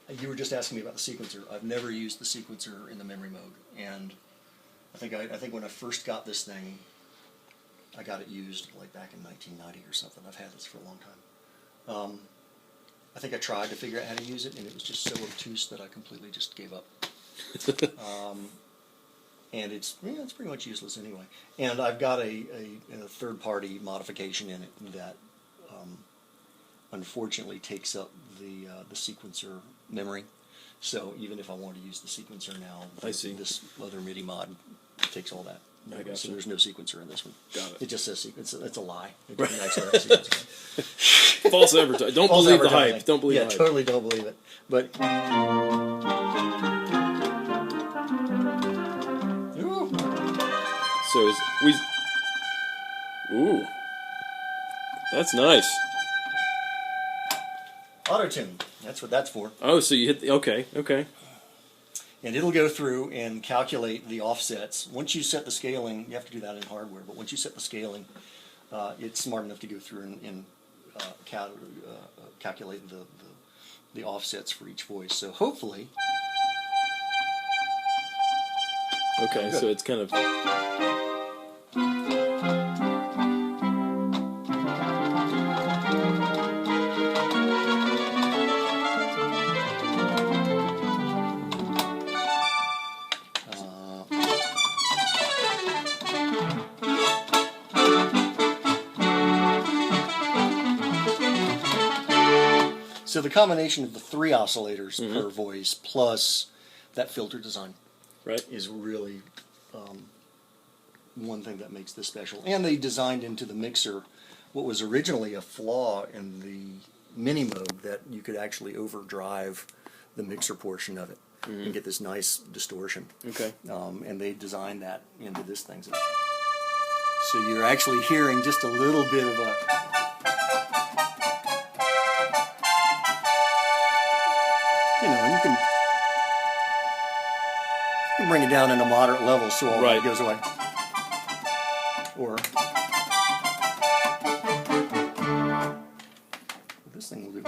you were just asking me about the sequencer. I've never used the sequencer in the MemoryMoog, and I think when I first got this thing, I got it used like back in 1990 or something. I've had this for a long time. I think I tried to figure out how to use it, and it was just so obtuse that I completely just gave up. And it's pretty much useless anyway. And I've got a third-party modification in it that unfortunately takes up the sequencer memory. So even if I want to use the sequencer now, this other MIDI mod takes all that. I got So you. there's no sequencer in this one. Got it. It just says sequencer. It's a lie. It doesn't actually have a sequencer. False advertising. Don't believe the hype. Don't believe the hype. Yeah, totally don't believe it. But So ooh, that's nice. auto-tune. That's what that's for. Oh, so you hit the, okay. And it'll go through and calculate the offsets. Once you set the scaling, you have to do that in hardware, but once you set the scaling, it's smart enough to go through and calculate the offsets for each voice. So hopefully... Okay, so it's kind of... So the combination of the 3 oscillators per voice plus that filter design is really one thing that makes this special. And they designed into the mixer what was originally a flaw in the MemoryMoog, that you could actually overdrive the mixer portion of it and get this nice distortion. Okay. And they designed that into this thing. So you're actually hearing just a little bit of a... You know, and you can bring it down in a moderate level so all that goes away. Or this thing will do.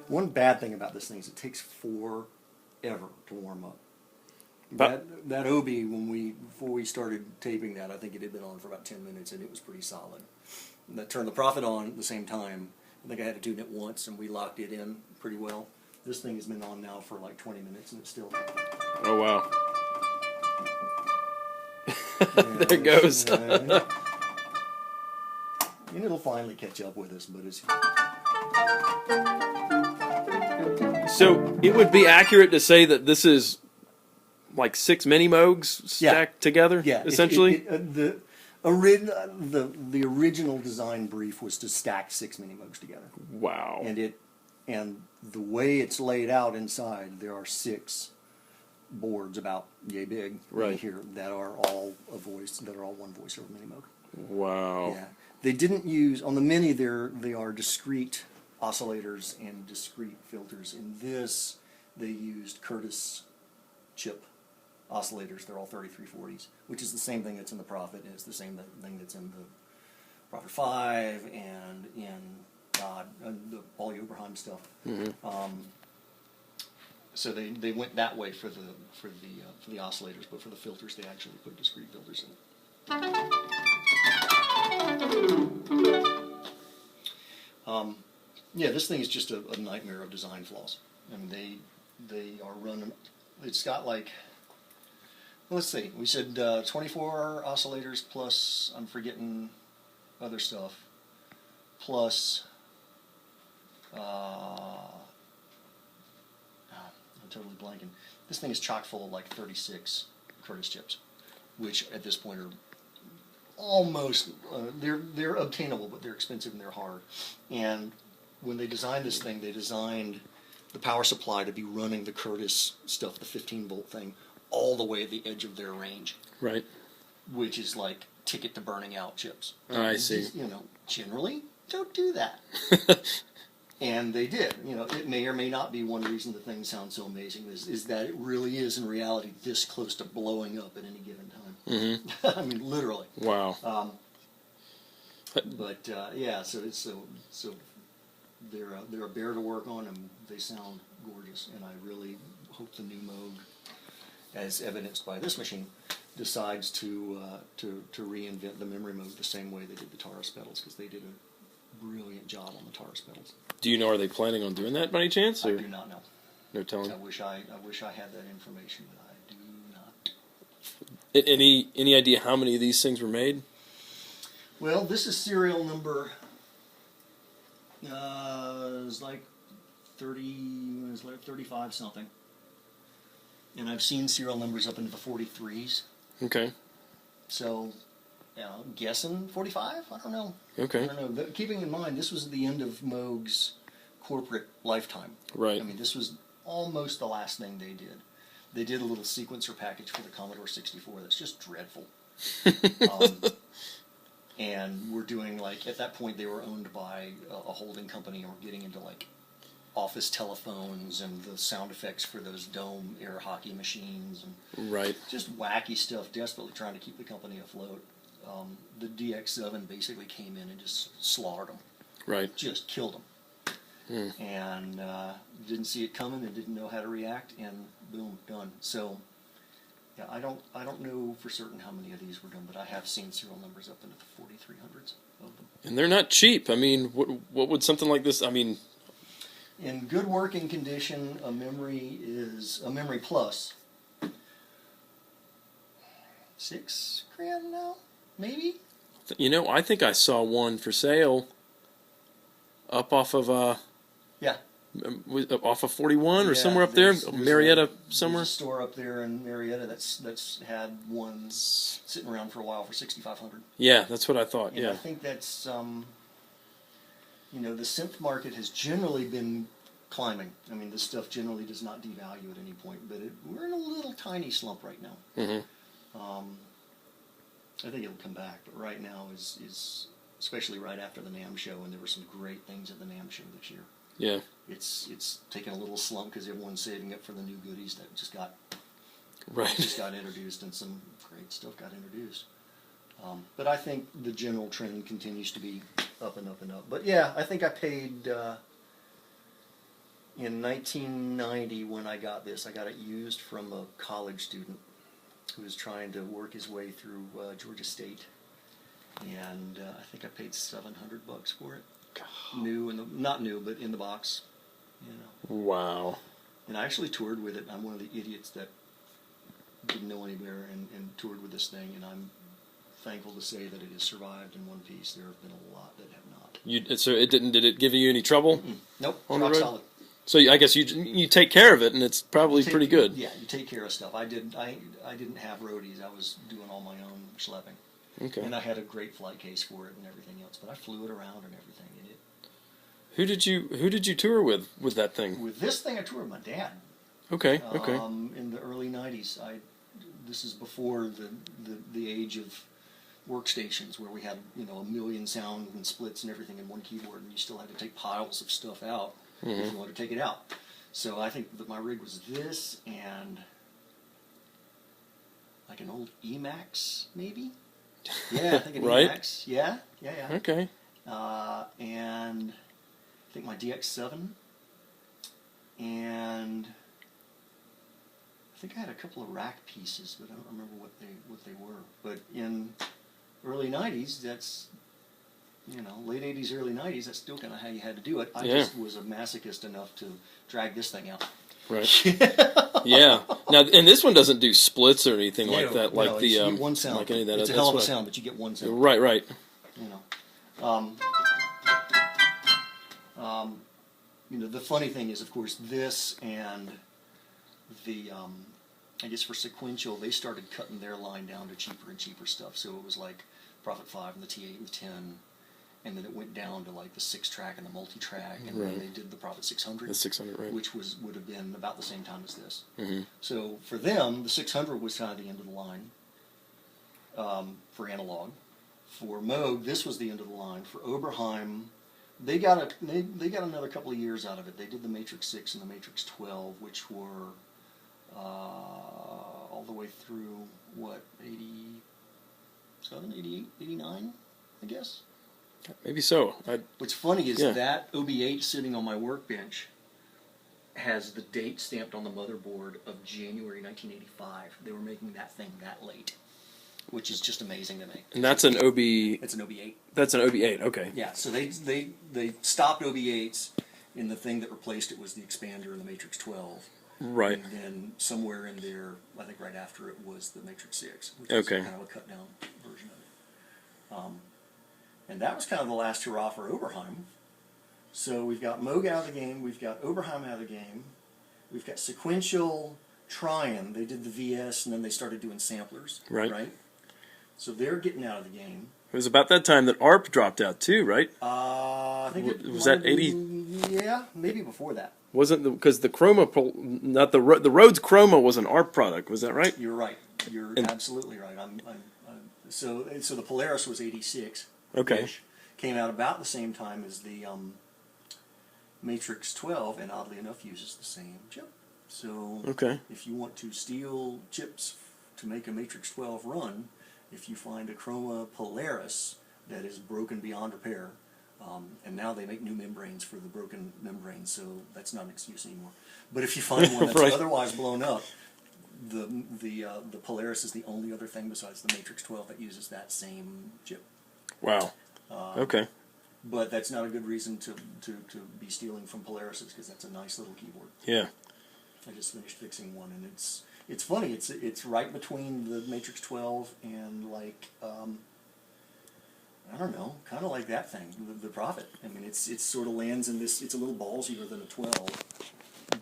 One bad thing about this thing is it takes forever to warm up. That Obi, before we started taping that, I think it had been on for about 10 minutes, and it was pretty solid. And that turned the Prophet on at the same time. I think I had to tune it once, and we locked it in pretty well. This thing has been on now for like 20 minutes, and it's still... Oh, wow. There it goes. And it'll finally catch up with us, but it's... So it would be accurate to say that this is like 6 MemoryMoogs stacked together, essentially? The original design brief was to stack 6 MemoryMoogs together. Wow. And the way it's laid out inside, there are 6 boards about yay big here that are all one voice over MemoryMoog. Wow. Yeah. They didn't use on the Mini. They are discrete oscillators and discrete filters. In this, they used Curtis chip oscillators. They're all 3340s, which is the same thing that's in the Prophet, and it's the same thing that's in the Prophet 5 and in the Paul Oberheim stuff. So they went that way for the oscillators, but for the filters they actually put discrete filters in. Yeah, this thing is just a nightmare of design flaws. I mean, they are running. It's got like, let's see, we said 24 oscillators plus, I'm forgetting other stuff, plus I'm totally blanking. This thing is chock full of like 36 Curtis chips, which at this point are almost they're obtainable, but they're expensive and they're hard. And when they designed this thing, they designed the power supply to be running the Curtis stuff, the 15-volt thing, all the way at the edge of their range. Right. Which is like ticket to burning out chips. Oh, I see. Generally, don't do that. And they did. It may or may not be one reason the thing sounds so amazing is that it really is in reality this close to blowing up at any given time. Mm-hmm. I mean, literally. Wow. But yeah, so they're a bear to work on, and they sound gorgeous. And I really hope the new Moog, as evidenced by this machine, decides to reinvent the MemoryMoog the same way they did the Taurus pedals, because they did a brilliant job on the Taurus pedals. Do you know, are they planning on doing that by any chance? Or? I do not know. No telling. I wish I had that information, but I do not. Any idea how many of these things were made? Well, this is serial number. It's like 35 something, and I've seen serial numbers up into the 43s. Okay. So, I'm guessing 45. I don't know. Okay. I don't know. Keeping in mind, this was the end of Moog's corporate lifetime. Right. I mean, this was almost the last thing they did. They did a little sequencer package for the Commodore 64 that's just dreadful. And we're doing, like, at that point they were owned by a holding company, and we're getting into, like, office telephones and the sound effects for those dome air hockey machines and right. just wacky stuff, desperately trying to keep the company afloat. The DX7 basically came in and just slaughtered them. Right. Just killed them. And didn't see it coming and didn't know how to react, and boom, done. So yeah, I don't know for certain how many of these were done, but I have seen serial numbers up into the 4300s of them. And they're not cheap. I mean, what would something like this? I mean, in good working condition, a Memory Plus. $6,000 now, maybe. You know, I think I saw one for sale up off of yeah. Off of 41 or somewhere up there, Marietta somewhere. There's a store up there in Marietta that's had ones sitting around for a while for $6,500. Yeah, that's what I thought. And yeah, I think that's the synth market has generally been climbing. I mean, this stuff generally does not devalue at any point, but we're in a little tiny slump right now. Mm-hmm. I think it'll come back, but right now is especially right after the NAMM show, and there were some great things at the NAMM show this year. Yeah. It's taken a little slump because everyone's saving up for the new goodies that just got introduced, and some great stuff got introduced. But I think the general trend continues to be up and up and up. But yeah, I think I paid in 1990 when I got this. I got it used from a college student who was trying to work his way through Georgia State, and I think I paid $700 for it. New not new, but in the box, Wow. And I actually toured with it. I'm one of the idiots that didn't know any better and toured with this thing, and I'm thankful to say that it has survived in one piece. There have been a lot that have not. So it didn't? Did it give you any trouble? Mm-mm. Nope. On rock the road? solid. So I guess you take care of it, and it's probably pretty good. Yeah, you take care of stuff. I didn't have roadies. I was doing all my own schlepping. Okay. And I had a great flight case for it and everything else, but I flew it around and everything. And Who did you tour with that thing? With this thing, I toured with my dad. Okay. In the early '90s, this is before the age of workstations where we had a million sound and splits and everything in one keyboard, and you still had to take piles of stuff out if you wanted to take it out. So I think that my rig was this and like an old Emax, maybe. Yeah, I think an right? Emax. Yeah. Okay. And I think my DX7, and I think I had a couple of rack pieces, but I don't remember what they were. But in early '90s, that's late '80s, early '90s. That's still kind of how you had to do it. I just was a masochist enough to drag this thing out. Right. Yeah. Now, and this one doesn't do splits or anything like that. Like no, the you get one sound. like any of that. It's a hell of a sound, but you get one sound. Right. The funny thing is, of course, this and the I guess for sequential, they started cutting their line down to cheaper and cheaper stuff. So it was like Prophet 5 and the T8 and 10, and then it went down to like the 6-track and the multi-track, and then they did the Prophet 600. The 600, right. Which would have been about the same time as this. Mm-hmm. So for them, the 600 was kind of the end of the line for analog. For Moog, this was the end of the line. For Oberheim, they got another couple of years out of it. They did the Matrix 6 and the Matrix 12, which were all the way through what, 87, 88, 89, I guess? Maybe so. What's funny is that OB8 sitting on my workbench has the date stamped on the motherboard of January 1985. They were making that thing that late, which is just amazing to me. And that's an OB... It's an OB8. That's an OB8, okay. Yeah, so they stopped OB8s, and the thing that replaced it was the expander and the Matrix 12. Right. And then somewhere in there, I think right after it was the Matrix 6, which is kind of a cut-down version of it. And that was kind of the last hurrah for Oberheim. So we've got Moog out of the game, we've got Oberheim out of the game, we've got sequential Trion. They did the VS, and then they started doing samplers. Right? So they're getting out of the game. It was about that time that ARP dropped out too, right? I think it was that 80? Yeah, maybe before that. Wasn't because the Chroma, not the Rhodes Chroma was an ARP product. Was that right? You're right. You're absolutely right. So the Polaris was 86. Okay. Came out about the same time as the Matrix 12, and oddly enough uses the same chip. So if you want to steal chips to make a Matrix 12 run, if you find a Chroma Polaris that is broken beyond repair, and now they make new membranes for the broken membranes, so that's not an excuse anymore. But if you find one that's otherwise blown up, the Polaris is the only other thing besides the Matrix 12 that uses that same chip. Wow. But that's not a good reason to be stealing from Polarises, because that's a nice little keyboard. Yeah. I just finished fixing one, and it's funny. It's right between the Matrix 12 and like I don't know, kind of like that thing, the Prophet. I mean, it sort of lands in this. It's a little ballsier than a 12,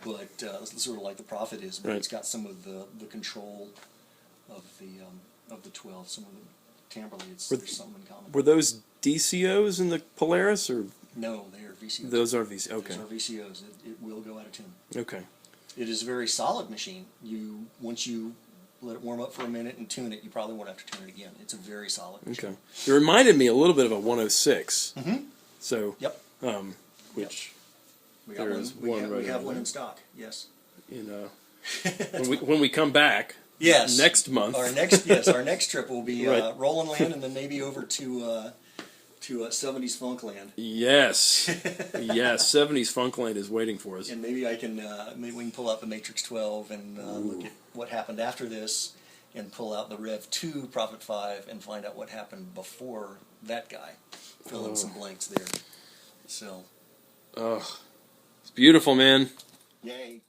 but sort of like the Prophet is. But it's got some of the control of the 12. Some of the timbre, there's something in common. Were those DCOs in the Polaris, or no? They are VCOs. Those are VCOs. Okay. Those are VCOs. It will go out of tune. Okay. It is a very solid machine. Once you let it warm up for a minute and tune it, you probably won't have to tune it again. It's a very solid machine. Okay. It reminded me a little bit of a 106. Mm-hmm. So. Yep. Which. We have one in stock. Yes. When we come back. Yes. Next month. Our next trip will be Roland Land, and then maybe over to 70s Funkland. Yes. Yes, 70s Funkland is waiting for us. And maybe we can pull out the Matrix 12 and look at what happened after this, and pull out the Rev 2 Prophet 5 and find out what happened before that guy. Fill in some blanks there. So. It's beautiful, man. Yay.